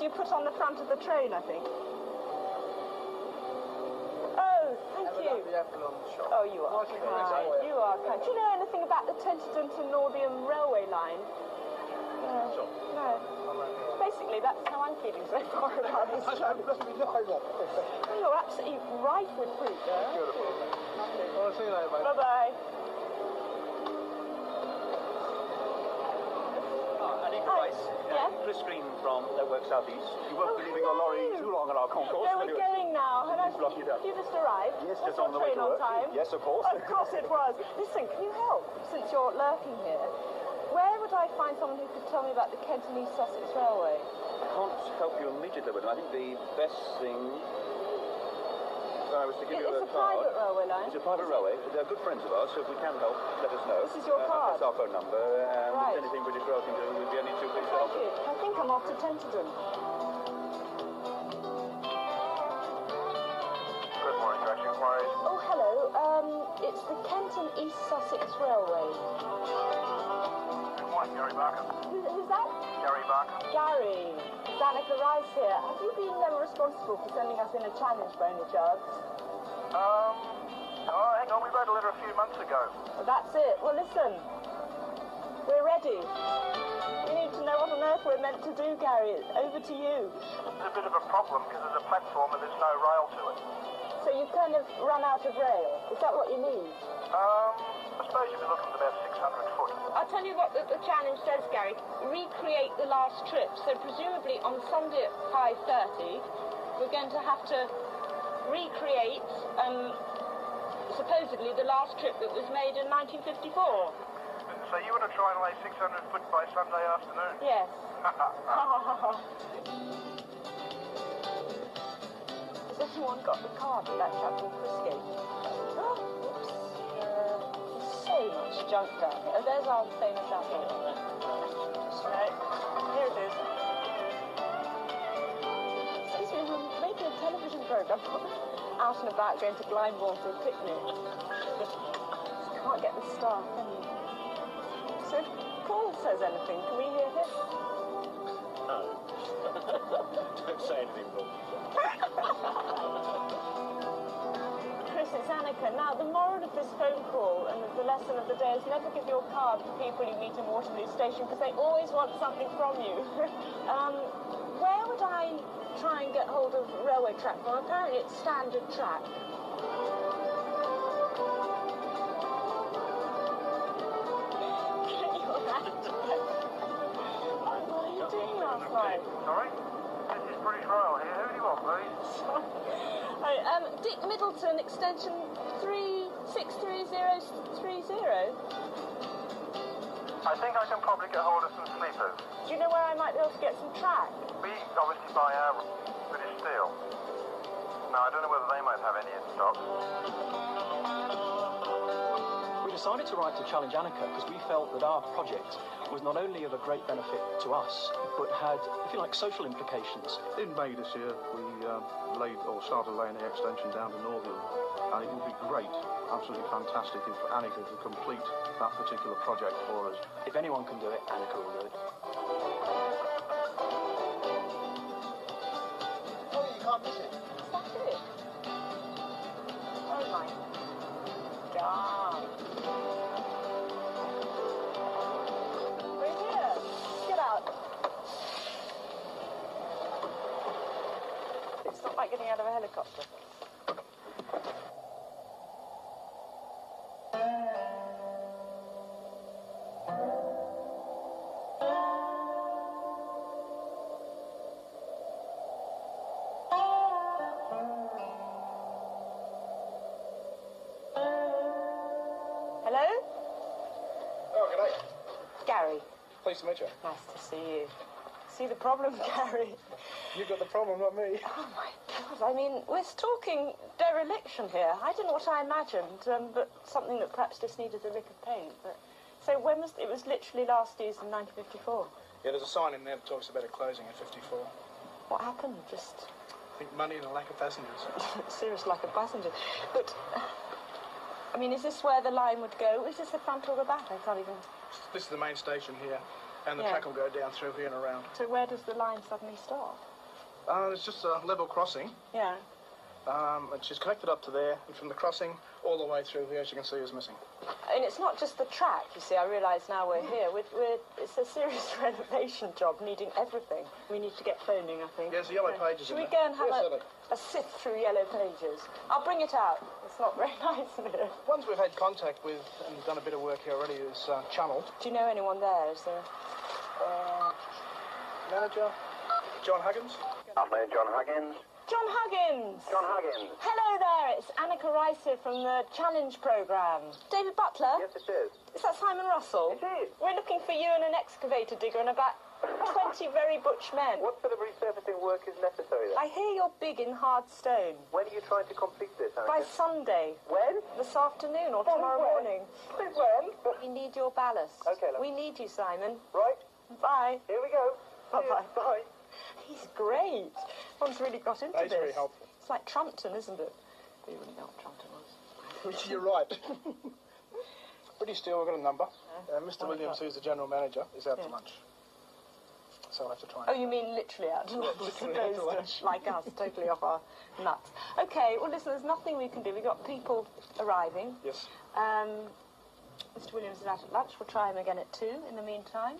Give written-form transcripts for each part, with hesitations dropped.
you put on the front of the train, I think. Oh, thank you. Oh, you are kind. You are kind. Do you know anything about the Tenterden to Northiam railway line? No. Basically, that's how I'm feeling so far about this job. Oh, you're absolutely rife with fruit there. Well, I'll see you later, mate. Bye-bye. Anneka Rice. Yeah? Chris Green from Network South East. You won't be leaving your lorry too long on our concourse. No, we're going now. Have you just arrived? Yes, was just your on the way train to on work. time? Yes, of course. Of course it was. Listen, can you help, since you're lurking here? Where would I find someone who could tell me about the Kent East Sussex Railway? I can't help you immediately with it. I think the best thing was to give you a card. It's a private railway line. It's a private railway. They're good friends of ours, so if we can help, let us know. This is your card? That's our phone number. Right. If there's anything British Rail can do, we'd be only too pleased to help Thank you. them. I think I'm off to Tenterden. Good morning, Taxi Inquiries. Oh, hello. It's the Kent and East Sussex Railway. Good morning, Gary Barker. Who's that? Gary Barker. Gary. It's Anneka Rice here. Have you been responsible for sending us in a challenge by any chance? Oh, hang on, we wrote a letter a few months ago. Well, that's it. Well, listen. We're ready. We need to know what on earth we're meant to do, Gary. Over to you. It's a bit of a problem because there's a platform and there's no rail to it. So you've kind of run out of rail. Is that what you need? I suppose you'd be looking at about 600 foot. I'll tell you what the challenge says, Gary. Recreate the last trip. So presumably on Sunday at 5:30, we're going to have to recreate, supposedly, the last trip that was made in 1954. So you want to try and lay 600 foot by Sunday afternoon? Yes. Has anyone got the card for that chap from Frisgate? Oh, oops. So much junk down here. Oh, there's our famous apple. Right. Here it is. Excuse me, we're making a television programme. Out and about going to Glyndebourne for a picnic. Can't get the staff, can you? So if Paul says anything, can we hear him? No. Don't say anything, Paul. Chris, it's Anneka. Now, the moral of this phone call and the lesson of the day is never give your card to people you meet in Waterloo Station because they always want something from you. Where would I try and get hold of railway track from? Apparently it's standard track. What are you doing last night? Sorry? This is British Rail here. Who do you want, please? Dick Middleton, extension 363030. I think I can probably get hold of some sleepers. Do you know where I might be able to get some track? We obviously buy our British Steel. Now, I don't know whether they might have any in stock. We decided to write to challenge Anneka because we felt that our project was not only of a great benefit to us, but had, if you like, social implications. In May this year, we started laying the extension down to Northiam, and it would be great, absolutely fantastic, if Anneka could complete that particular project for us. If anyone can do it, Anneka will do it. Oh, you can't miss it. Is that it? Oh my God. We're here. Get out. It's not like getting out of a helicopter. Hello? Oh, g'day. Gary. Pleased to meet you. Nice to see you. See the problem, Gary? You've got the problem, not me. Oh my God, I mean, we're talking dereliction here. I don't know what I imagined, but something that perhaps just needed a lick of paint. But so when was it? Was literally last used in 1954. Yeah, there's a sign in there that talks about it closing in 54. What happened? Just I think money and a lack of passengers. serious lack of passengers. But I mean, is this where the line would go? Is this the front or the back? I can't even. This is the main station here, and the Yeah. track will go down through here and around. So where does the line suddenly stop? It's just a level crossing. Yeah. And she's connected up to there, and from the crossing all the way through here, as you can see, is missing. And it's not just the track, you see, I realise now we're here. It's a serious renovation job needing everything. We need to get phoning, I think. Yes, the yellow pages. Should we go and have a sift through yellow pages? I'll bring it out. It's not very nice, is it? Ones we've had contact with and done a bit of work here already is Channel. Do you know anyone there? Is there... Manager, John Huggins. Afternoon, John Huggins. John Huggins! John Huggins. Hello there, it's Anneka Rice here from the Challenge programme. David Butler? Yes, it is. Is that Simon Russell? It is. We're looking for you and an excavator digger and about 20 very butch men. What sort of resurfacing work is necessary then? I hear you're big in hard stone. When are you trying to complete this, By Anneka? Sunday. When? This afternoon or tomorrow morning. When? We need your ballast. Okay, love. We need you, Simon. Right. Bye. Here we go. Bye-bye. Bye. He's great. One's really got into He's this. very helpful. It's like Trumpton, isn't it? You wouldn't know what Trumpton was. You're right. Pretty still, we've got a number. Mr. Williams, who's the general manager, is out to lunch. So I'll have to try Oh, you mean literally out to lunch, as opposed to, like us, totally off our nuts. Okay, well, listen, there's nothing we can do. We've got people arriving. Yes. Mr. Williams is out at lunch. We'll try him again at 2 in the meantime.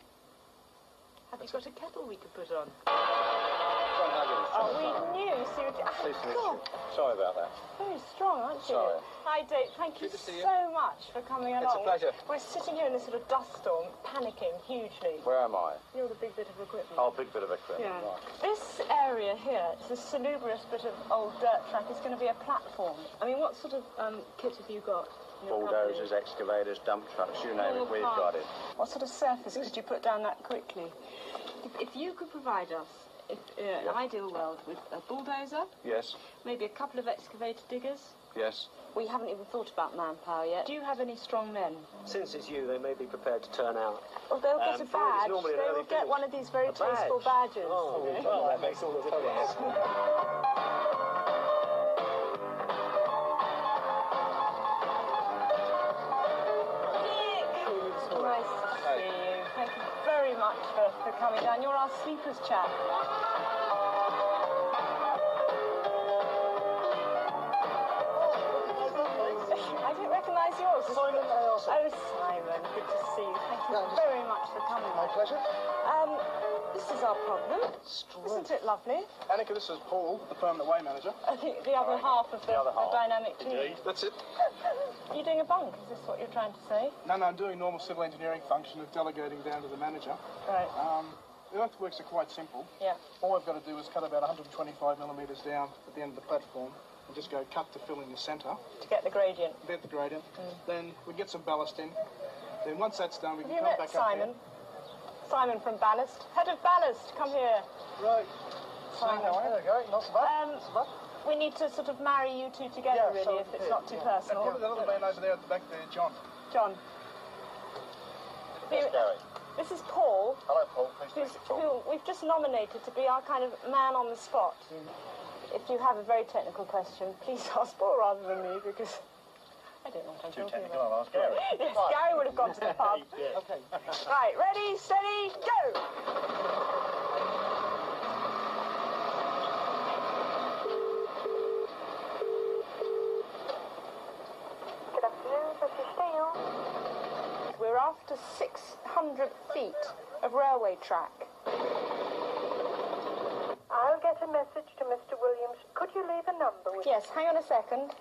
Have you got a kettle we could put on? John Huggins. Oh, we knew. Seriously. Pleased to meet God, you. Sorry about that. very strong, aren't you? Sorry. Hi, Dave. Thank you Good to see you. so much for coming along. It's a pleasure. We're sitting here in this sort of dust storm, panicking hugely. Where am I? You're the big bit of equipment. Oh, big bit of equipment. Yeah. Right. This area here, it's a salubrious bit of old dirt track, is going to be a platform. I mean, what sort of kit have you got? in your Bulldozers, company? excavators, dump trucks, you name it, we've got it. What sort of surface could you put down that quickly? If you could provide us, an ideal world, with a bulldozer, Yes, maybe a couple of excavator diggers. yes. We haven't even thought about manpower yet. Do you have any strong men? Since it's you, they may be prepared to turn out. Well, they'll get a Fridays badge. normally an They will early get finish. one of these very A tasteful badge? badges. Oh, you know? well, that makes all the difference. Nice to see you. Thank you very much for coming down. You're our sleepers chap. I didn't recognise yours. Simon Ailsa. Oh, Simon, good to see you. Thank you very much for coming. My pleasure. This is our problem. Isn't it lovely? Anneka, this is Paul, the permanent way manager. I think the other half of the dynamic team. That's it. Are you doing a bunk? Is this what you're trying to say? No, I'm doing normal civil engineering function of delegating down to the manager. Right. The earthworks are quite simple. Yeah. All I've got to do is cut about 125 millimetres down at the end of the platform and just go cut to fill in the centre. To get the gradient. Get the gradient. Then we get some ballast in. Then once that's done, we Have can you come met back up Simon? there. Simon from Ballast. Head of Ballast, come here. Right. Simon. There we go. Not so bad. Not so bad. We need to sort of marry you two together, really, if it's not too personal. The little man over there at the back there, John. John. Yes, Gary. This is Paul, Hello, Paul. Pleased to meet you, Paul. who we've just nominated to be our kind of man on the spot. If you have a very technical question, please ask Paul rather than me, because I don't know what I'm talking about. I'll ask Gary. Yes, Gary would have gone to the pub. Okay. Right, ready, steady, go! Good afternoon, Mr. Steele. We're after 600 feet of railway track. I'll get a message to Mr. Williams. Could you leave a number with Yes, hang on a second.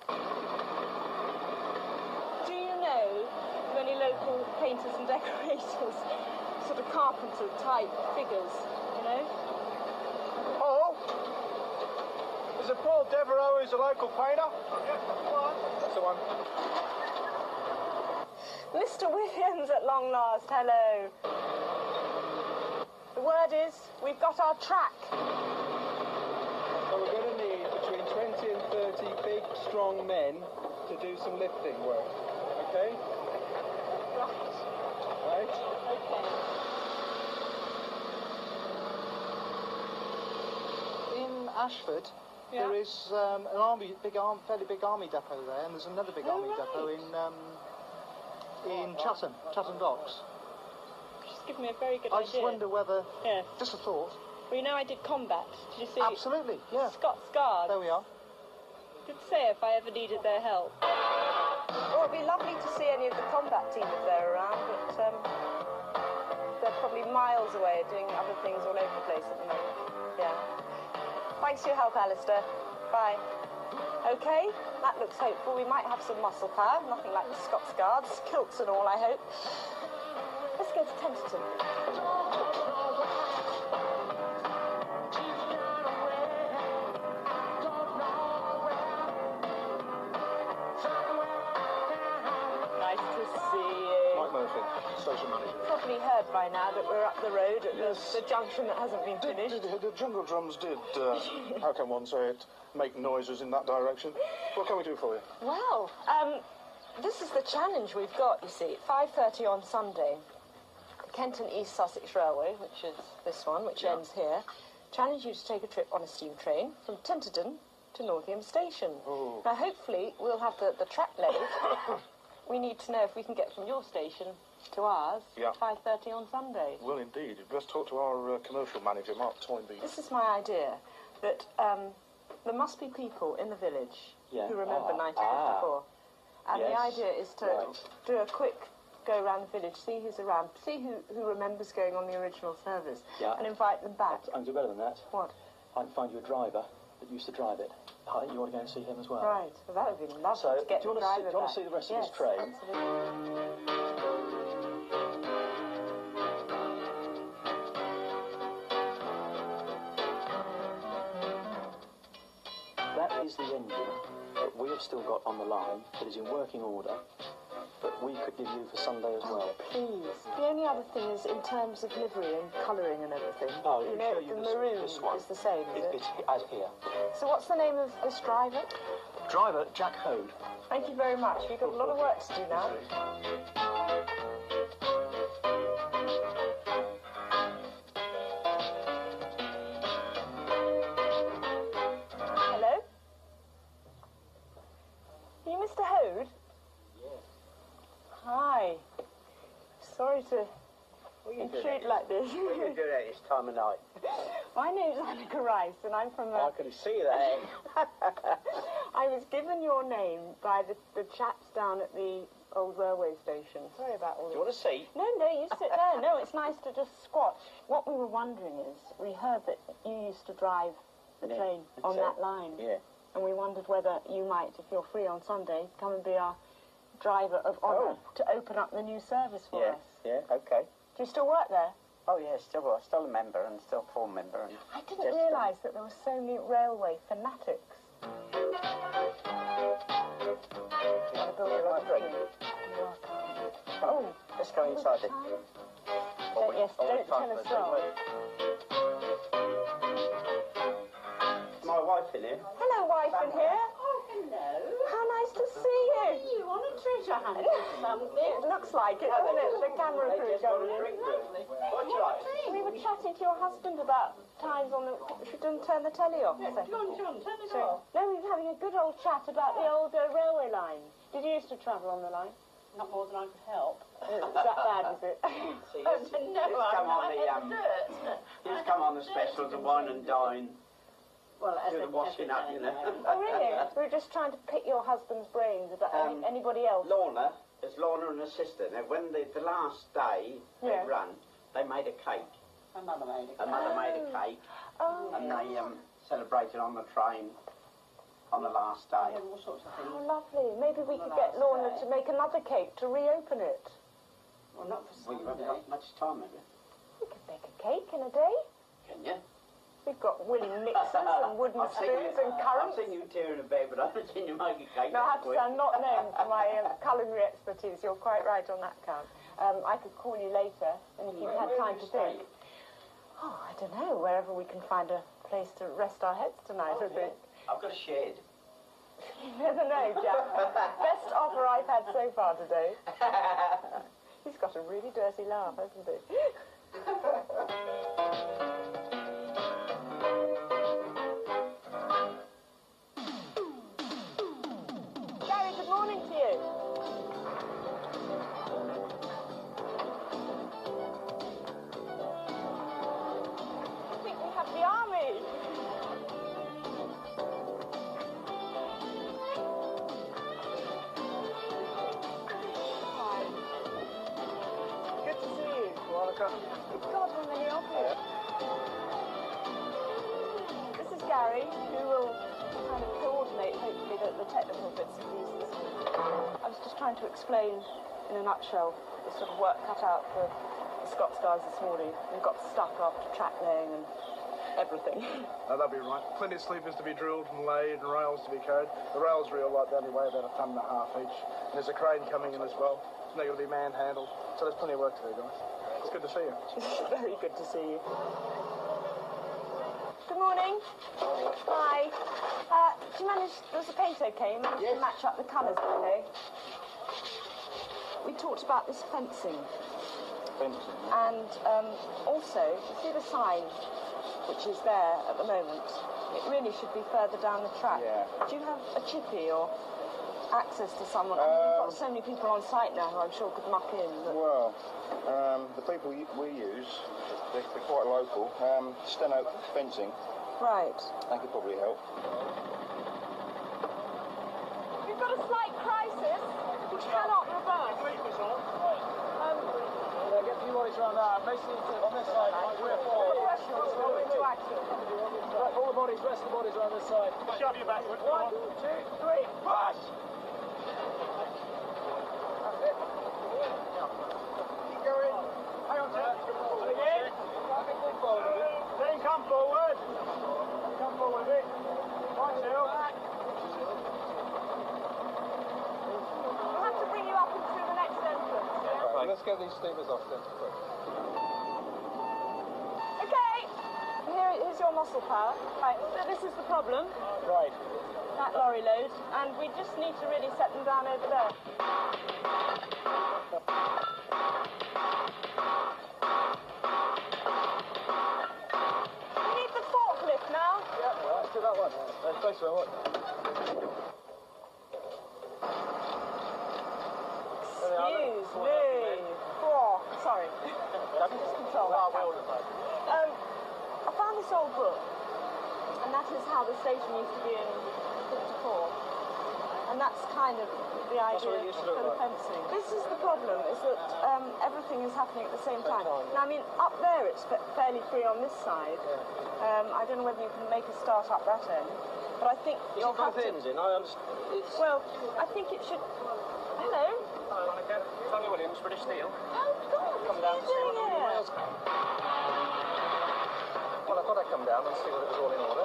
Do you know of any local painters and decorators? Sort of carpenter type figures, you know? Paul? Is it Paul Devereaux who's a local painter? That's the one. Mr. Williams at long last, hello. The word is, we've got our track. So we're going to need between 20 and 30 big, strong men to do some lifting work. Okay? Right? Okay. In Ashford, there is fairly big army depot there, and there's another big army depot in Chatham Docks. Just give me a very good I idea. just wonder whether, Yeah. just a thought, Well, you know I did combat. Did you see? Absolutely, yeah. Scots Guards. There we are. Did say if I ever needed their help. Well, it'd be lovely to see any of the combat team if they're around, but they're probably miles away doing other things all over the place at the moment. Yeah. Thanks for your help, Alistair. Bye. Okay, that looks hopeful. We might have some muscle power, nothing like the Scots Guards, kilts and all, I hope. Let's go to Tenterden. Nice to see you. Mike Murphy, social manager. Probably heard by now that we're up the road at the junction that hasn't been finished. The jungle drums did, how can one say it, make noises in that direction. What can we do for you? Well, this is the challenge we've got, you see. At 5:30 on Sunday, the Kent East Sussex Railway, which is this one, which ends here, challenge you to take a trip on a steam train from Tenterden to Northiam Station. Oh. Now, hopefully, we'll have the track laid. We need to know if we can get from your station to ours at 5:30 on Sunday. Well, indeed. Let's talk to our commercial manager, Mark Toynbee. This is my idea, that there must be people in the village who remember 1954. And the idea is to do a quick go around the village, see who's around, see who remembers going on the original service, and invite them back. I can do better than that. What? I can find you a driver that used to drive it. You want to go and see him as well? Right, well, that would be lovely So, to get do you the want driver to see the rest of yes, this train? Absolutely. That is the engine that we have still got on the line that is in working order that we could give you for Sunday as well. Please. The only other thing is in terms of livery and colouring and everything. Oh, you know, the maroon is the same, is it? It's as here. So what's the name of this driver? Driver, Jack Hode. Thank you very much. We've got a lot of work to do now. Hello? Are you Mr. Hode? Hi. Sorry to intrude like this. What are you doing at this time of night? My name's Anneka Rice, and I'm from... I can see that. I was given your name by the chaps down at the old railway station. Sorry about all this. Do you want a seat? No, you sit there. No, it's nice to just squat. What we were wondering is, we heard that you used to drive the train on that line. Yeah. And we wondered whether you might, if you're free on Sunday, come and be our driver of honour to open up the new service for us. Yeah, okay. Do you still work there? Oh, yeah, still a member and still a full member. And I didn't realise that there were so many railway fanatics. Oh, let's go inside it. Don't tell us so. My wife in here. Hello, wife in here. Oh, hello. How nice to see you. You on a treasure hunt or something? It looks like it, doesn't it? The camera crew going in. What's right? We were chatting to your husband about times on the... She didn't turn the telly off. Go on, John, turn it off. No, we were having a good old chat about the old railway line. Did you used to travel on the line? Not more than I could help. Is that bad, is it? He's come on the specials of wine and dine. Well, as Do the washing up, you know. Oh, really? We were just trying to pick your husband's brains about anybody else. There's Lorna and her sister. Now, when the last day they ran, they made a cake. My mother made a cake. Her mother made a cake. Oh. And they celebrated on the train on the last day. All sorts of things. Oh, lovely. Maybe we could get Lorna to make another cake to reopen it. Well, not for Well, you Sunday. haven't got much time, have you? We could make a cake in a day. Can you? We've got willing mixers and wooden spoons and currants. I've seen you tearing a bed, but I haven't seen you make a cake. No, I have to say, I'm not known for my culinary expertise. You're quite right on that count. I could call you later, and if you've had time to think. Oh, I don't know, wherever we can find a place to rest our heads tonight, I think. I've got a shed. You never know, Jack. Best offer I've had so far today. He's got a really dirty laugh, hasn't he? Gary, good morning to you. I think we have Aneka. God, how many of you? This is Gary, who will kind of coordinate, hopefully, the technical bits and pieces. I was just trying to explain, in a nutshell, the sort of work cut out for the Scots guys this morning. They got stuck after track laying and everything. No, that'll be right. Plenty of sleepers to be drilled and laid and rails to be carried. The rails real light, they only weigh about 1.5 tons each. And there's a crane coming in as well. And they're going to be manhandled. So there's plenty of work to do, guys. It's good to see you. Very good to see you. Good morning. Hi. Do you manage, was the paint okay? You managed to match up the colours, okay? We talked about this fencing. Fencing? And also, you see the sign, which is there at the moment? It really should be further down the track. Yeah. Do you have a chippy or access to someone? I mean, we've got so many people on site now who I'm sure could muck in. But... Well, the people we use, they're quite local. Steno fencing. Right. They could probably help. We've got a slight crisis, which cannot reverse. Get a few lorries around there. Basically, on this side, 3 or 4. Professionals go into action. Right, all the bodies, rest of the bodies around this side. Shove you backwards. 1, 2, 3, push! That's it. Keep going. Hang on, Ted. Again. Then come forward. Come forward a bit. Right, Jill. We'll have to bring you up into the next entrance. Yeah? Right, let's get these sleepers off then, quick. Okay. Here's your muscle power. Right, so this is the problem. Right. That lorry load, and we just need to really set them down over there. We need the forklift now. Yeah, let's do that one. Let's face it, what? Excuse me. Oh, sorry. Just control that. I found this old book, and that is how the station used to be in 54. And that's kind of the idea for the fencing. This is the problem, is that everything is happening at the same time. Now, I mean, up there it's fairly free on this side. I don't know whether you can make a start up that end, but I think you'll have to... Well, I think it should... Hello? Hello, Anneka. Tommy Williams, British Steel. Oh, God, Come what down are to see you what doing the here? rails come. Well, I thought I'd come down and see whether it was all in order.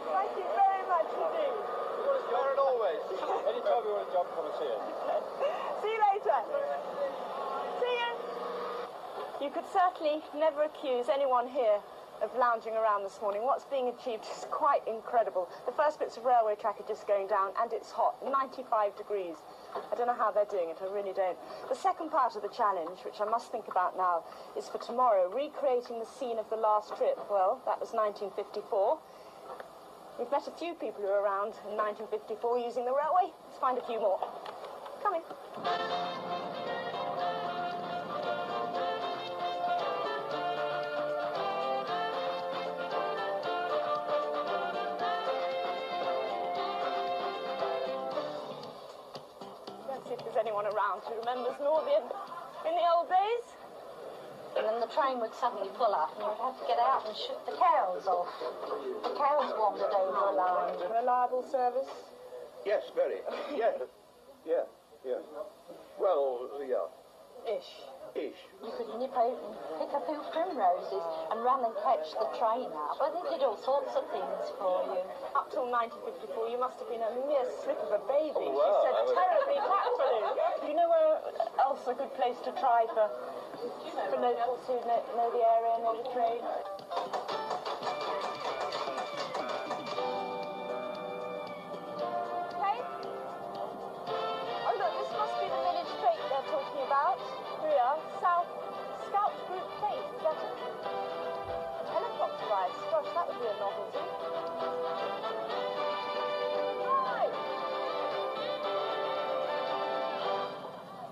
Thank you very much indeed. There and always. Anytime you want a job, come and see us. See you later. See you. You could certainly never accuse anyone here of lounging around this morning. What's being achieved is quite incredible. The first bits of railway track are just going down, and it's hot, 95 degrees. I don't know how they're doing it, I really don't. The second part of the challenge, which I must think about now, is for tomorrow, recreating the scene of the last trip. Well, that was 1954. We've met a few people who were around in 1954 using the railway. Let's find a few more. Come in. Let's see if there's anyone around who remembers Northiam in the old days. And then the train would suddenly pull up and you'd have to get out and shoot the cows off. The cows wandered over a line. Reliable service? Yes, very. Yeah. Yeah. Yeah. Well, yeah. Ish. Ish. You could nip out and pick a few primroses and run and catch the train up. But they did all sorts of things for you. Up till 1954, you must have been a mere slip of a baby. Oh, wow. She said terribly tactfully. Do you know where else a good place to try for locals who know the area, know the trade? Okay. Oh, look, this must be the village fete they're talking about. Here we are, South Scout Group Fete. Is that a helicopter ride? Gosh, that would be a novelty. Hi!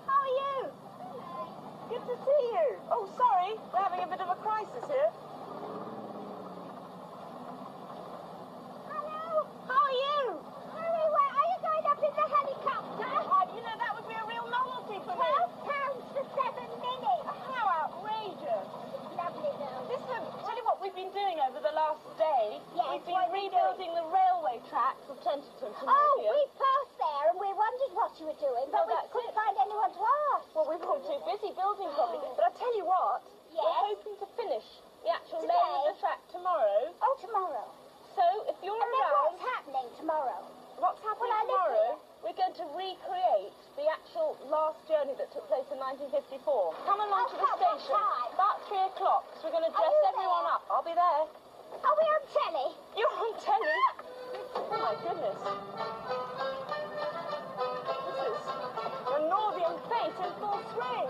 How are you? Good to see you. Oh, sorry, we're having a bit of a crisis here. building the railway track from Tenterden to Northiam. Oh, we passed there and we wondered what you were doing, but we couldn't find anyone to ask. Well, we've all too busy building probably. But I'll tell you what, we're hoping to finish the actual laying of the track tomorrow. Oh, tomorrow. So if you're around... what's happening tomorrow? What's happening tomorrow? We're going to recreate the actual last journey that took place in 1954. Come along to the station about 3 o'clock, because we're going to dress everyone up. I'll be there. Are we on telly? You're on telly? Oh my goodness. This is the Northiam fete in full swing.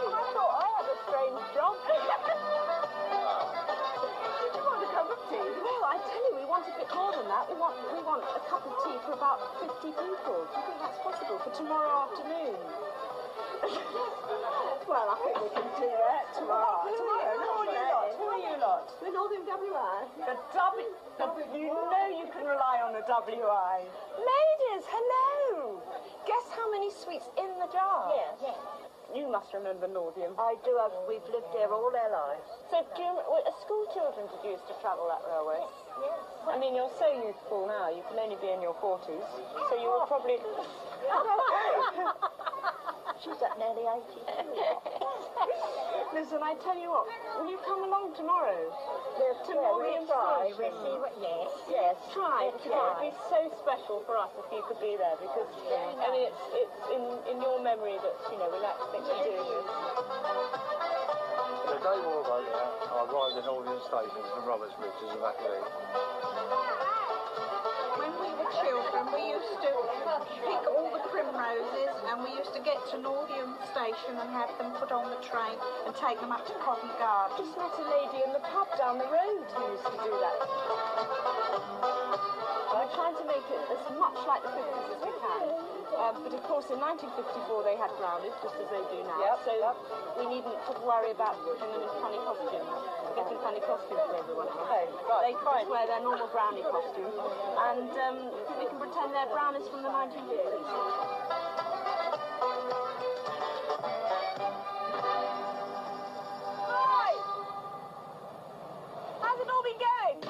I thought I had a strange job. You want a cup of tea? Well, I tell you, we want a bit more than that. We want a cup of tea for about 50 people. Do you think that's possible for tomorrow afternoon? Well, I think we can do that tomorrow. Who are you lot? We're Northern WI. You know you can rely on the WI. Ladies, hello. Guess how many sweets in the jar? Yes. You must remember Northiam. I do. We've lived here all our lives. So, as school children did you used to travel that railway? Yes. I mean, you're so youthful now. You can only be in your 40s. So you were probably... She's at nearly 80. Listen, I tell you what, will you come along tomorrow? To Northiam try. Station? We'll see what... Yes, try. It would be so special for us if you could be there, because, I mean, it's in your memory that, we like to think we do. The day war broke out, I arrived at Northiam Station from Robertsbridge as evacuee. When we were children, we used to pick all the primroses and we used to get to Northiam Station and have them put on the train and take them up to Covent Garden. Just met a lady in the pub down the road who used to do that. We're trying to make it as much like the 50s as we can. But of course in 1954 they had brownies, just as they do now. So we needn't worry about putting them in funny costumes. Getting funny costumes for everyone. They can wear their normal brownie costumes. And we can pretend they're brownies from the 1950s. Right! How's it all been going?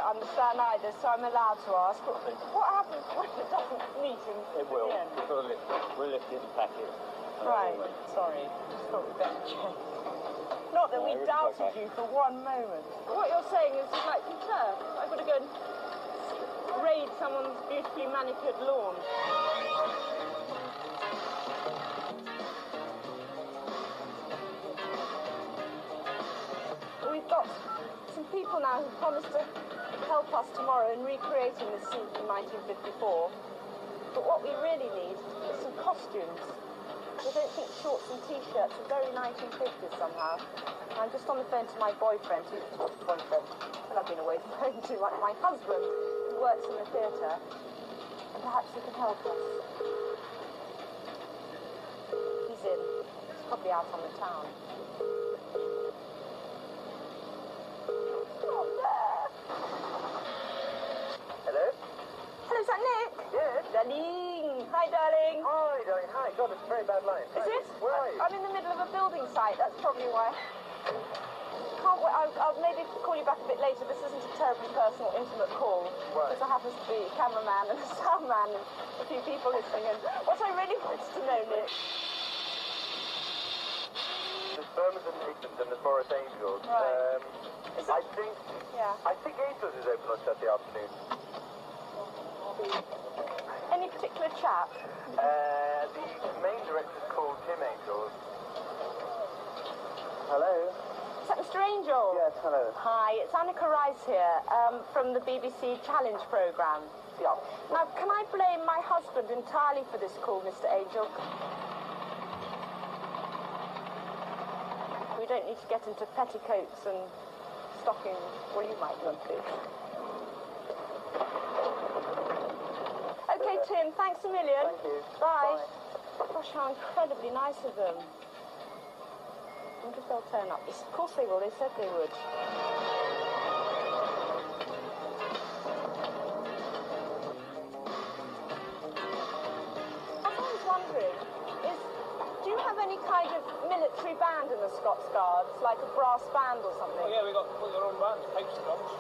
Understand either, so I'm allowed to ask. What happens when it doesn't meet in It will. the end? We'll lift it and pack it. Right. Sorry. Just thought we'd better check. Not that we doubted you for one moment. What you're saying is you'd like some turf. I've got to go and raid someone's beautifully manicured lawn. We've got some people now who promised to help us tomorrow in recreating this scene from 1954. But what we really need is some costumes. I don't think shorts and t-shirts are very 1950s somehow. I'm just on the phone to my boyfriend, well, I've been away from home too much, my husband, who works in the theatre, and perhaps he can help us. He's in. He's probably out on the town. Hello? Hello, is that Nick? Yes. Darling. Hi, darling. Hi, darling. Hi. God, it's a very bad line. Is it? Where are you? I'm in the middle of a building site. That's probably why. Can't wait. I'll maybe call you back a bit later. This isn't a terribly personal, intimate call. Right. Because I happen to be a cameraman and a soundman and a few people listening. And what I really wanted to know, Nick... There's Birmingham and the Forest Angels. Right. I think Angels is open on Saturday afternoon. Any particular chap? The main director's called Tim Angels. Hello? Is that Mr. Angel? Yes, hello. Hi, it's Anneka Rice here from the BBC Challenge programme. Yeah. Now, can I blame my husband entirely for this call, Mr. Angel? We don't need to get into petticoats and stockings. Well, you might want to. Okay, Tim, thanks a million. Thank you. Bye. Bye. Gosh, how incredibly nice of them. I wonder if they'll turn up. Of course they will, they said they would. I was wondering, do you have any kind of military band in the Scots Guards, like a brass band or something? Oh, yeah, we got your own band, Pipes Drums.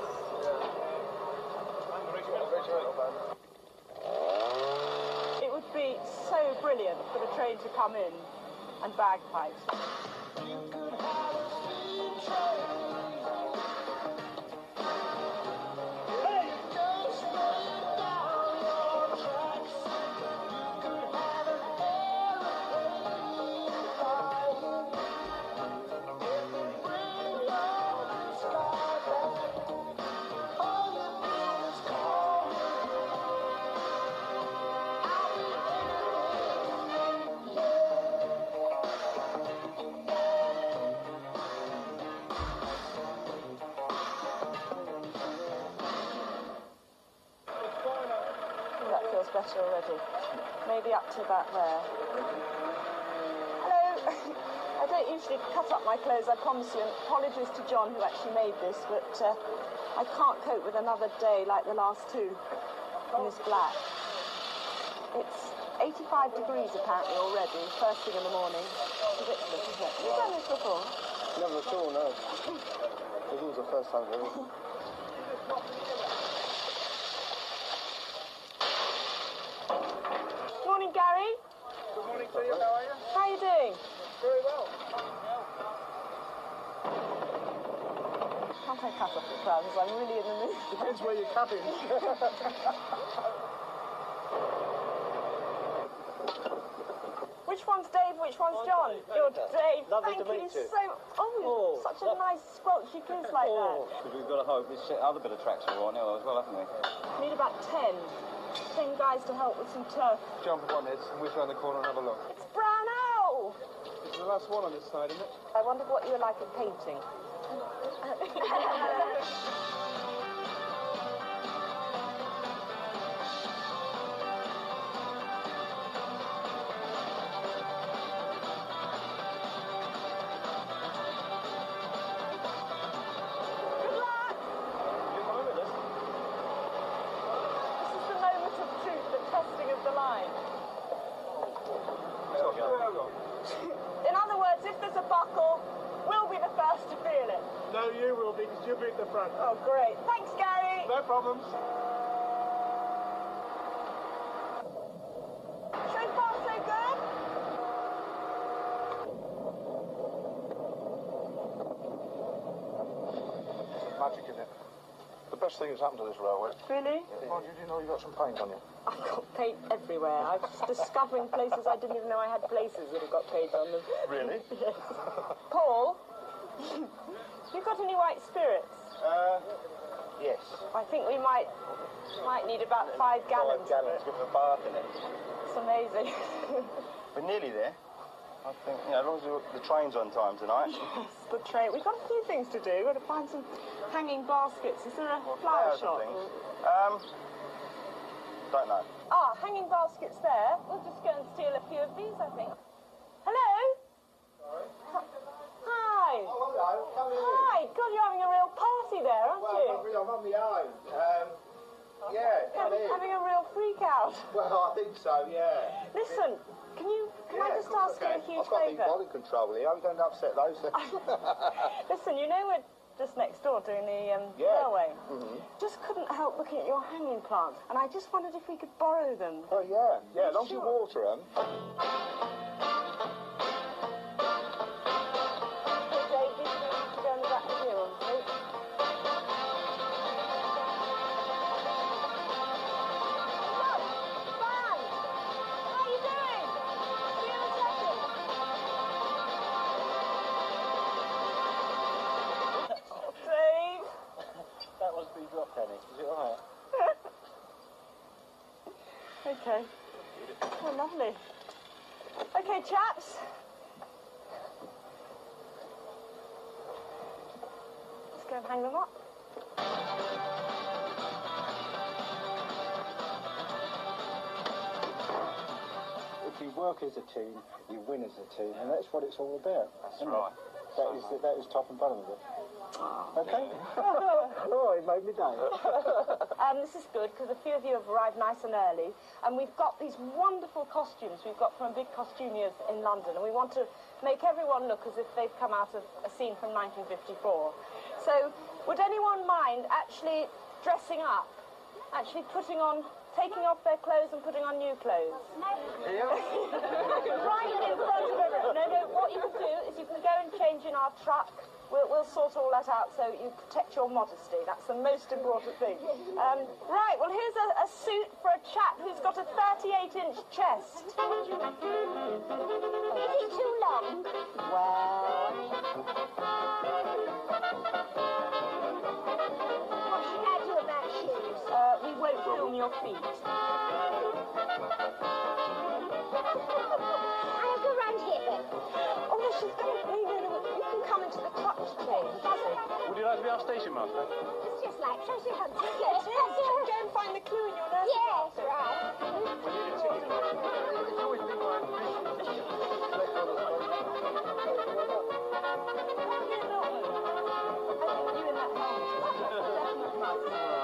It would be so brilliant for the train to come in and bagpipes. Better already. Maybe up to about there. Hello. I don't usually cut up my clothes, I promise you, and apologies to John who actually made this, but I can't cope with another day like the last two in this black. It's 85 degrees apparently already, first thing in the morning. It's ridiculous, isn't it? Have you done this before? Never at all, no. This was the first time ever. Morning, Gary. Good morning to you, how are you? How are you doing? Very well. Can't I cut off the trousers? I'm really in the mood. Depends where you're cutting. Which one's Dave, which one's John? You're Dave. Lovely Thank to meet you. So, you're such a nice squelchy goose like that. We've got to hope this other bit of tracks we're on as well, haven't we? Need about 10 guys to help with some turf. Jump on it and whiz round the corner and have a look. It's brown owl! It's the last one on this side, isn't it? I wondered what you were like at painting. In other words, if there's a buckle, we'll be the first to feel it. No, you will be, because you'll be at the front. Oh, great. Thanks, Gary. No problems. So far, so good? Magic in it. The best thing that's happened to this railway. Really? Oh, did you know you got some paint on you? I've got paint everywhere. I'm just discovering places I didn't even know I had places that have got paint on them. Really? Yes. Paul, you got any white spirits? Yes. I think we might need about 5 gallons. 5 gallons, give it a bath in it. It's amazing. We're nearly there. I think, as long as the train's on time tonight. Yes, the train. We've got a few things to do. We've got to find some hanging baskets. Is there a flower shop? Don't know. Ah, hanging baskets there. We'll just go and steal a few of these, I think. Hello? Sorry? Hi. Oh, hello. Come in. Hi. God, you're having a real party there, aren't you? Well, I'm on my own. Yeah, having a real freak out. Well, I think so, yeah. Listen, can I just ask you a huge favour? I've got the body control here. I'm going to upset those things. Listen, you know we're just next door doing the railway. Mm-hmm. Just couldn't help looking at your hanging plants, and I just wondered if we could borrow them. Oh, yeah. Yeah, as long as you water them. Okay, Dave, these are going to go in the back of here, obviously. Is it alright? Okay. Oh, lovely. Okay, chaps. Let's go and hang them up. If you work as a team, you win as a team, and that's what it's all about. That's right. That is top and bottom of it. Okay? Oh, it made me day. This is good because a few of you have arrived nice and early, and we've got these wonderful costumes we've got from big costumiers in London, and we want to make everyone look as if they've come out of a scene from 1954. So, would anyone mind actually dressing up, actually taking off their clothes and putting on new clothes? Here? Right in front of everyone. No, what you can do is you can go and change in our truck. We'll sort all that out so you protect your modesty. That's the most important thing. Right, well, here's a suit for a chap who's got a 38-inch chest. Is it too long? Well... What should I do about shoes? We won't film your feet. I'll go round here then. Oh, no, she's going to... No. You can come into the clutch change. Would you like to be our station master? It's just like treasure hunting. Yes, go and find the clue in your nurse. Yes, right. You in that helmet.